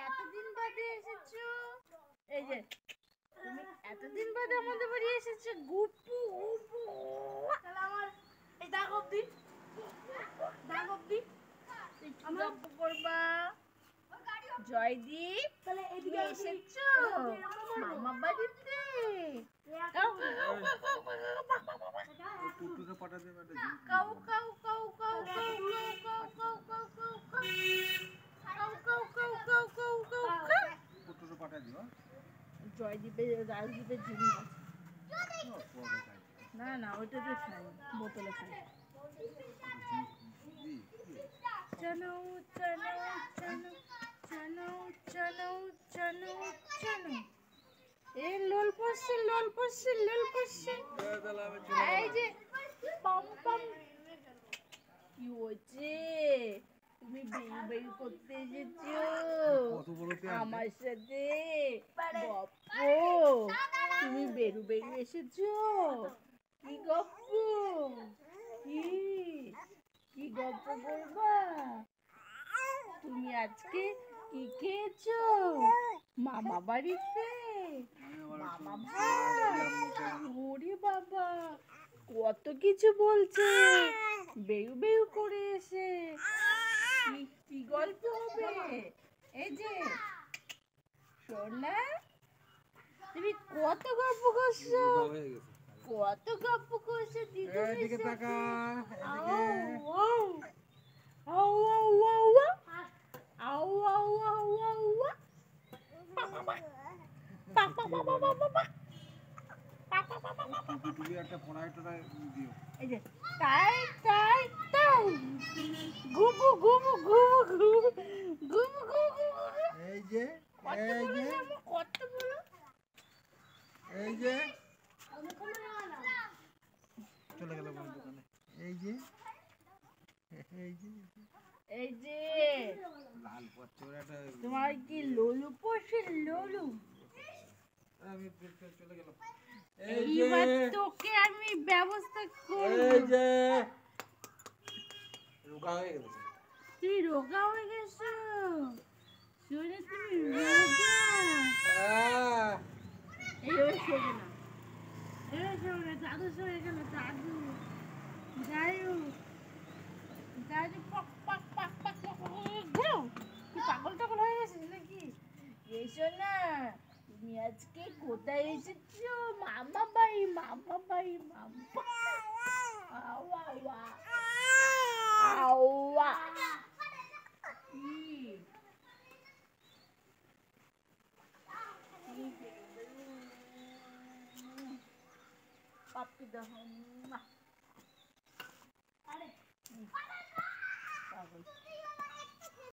এতদিন বাদে এসেছো। এই যে তুমি এতদিন বাদে আমাদের বাড়ি এসেছো। গুপু গুপু তাহলে আমার এই দাগ অব্দি আমার গপ্প করবা। জয়দীপ তাহলে এদিকে এসেছো মামা বাড়িতে। টুটুকে পাঠাতে পারে কাউ কাউ কাউ কাউ কাউ কাউ কাউ কাউ কাউ টুটুকে পাঠা দিও। জয়দীপের রাজদীপের ঝুড়ি না না ওইটাতে খাই বোতলে খাই। চলো চলো চলো চলো চলো চলো চলো। এই লোল পড়ছে লোল পড়ছে লোল পড়ছে। এই যে পম পম কি হচ্ছে? তুমি বেই বেই করতে এসেছো আমার সাথে গপ্প। তুমি বেরু বেরু এসেছো। কি গপ্প? কি কি গপ্প বলবা? তুমি আজকে কি খেয়েছো মামা বাড়িতে? মামা ভাই ওরে বাবা কত কিছু বলছে বেউ বেউ করে এসে। কি গল্প হবে? এই যে সোনা তুমি কত গল্প করছো কত গল্প করছো দিদি। এদিকে তাকা টুপি একটা পড়ায় টড়ায় দিও। এই যে তাই তাই তাই গুবু গুবু গুবু গুবু গুবু গুবু। এই যে এই যে কত বলো এই যে চলে গেল কোন দোকানে। এই যে এই যে এই যে লাল পড়ছে একটা তোমার কি লোলু পোষে লোলু? আমি চলে গেল। এইবার তোকে আমি ব্যবস্থা করব। এই যে রোগা হয়ে গেছে। তুই রোগা হয়ে গেছো শুনে তুমি রোগা। এইবার শোবে না এবার শোবে না দাদু শুয়ে গেল দাদু দাদু দাদু পক পক পক পক ঘুরো। তুই পাগল টাগল হয়ে গেছিস নাকি? এসো না তুমি আজকে কোথায় এসেছো মামা বাড়ি মামা বাড়ি মামা। আওয়া আওয়া আওয়া পাপ্পি দাও।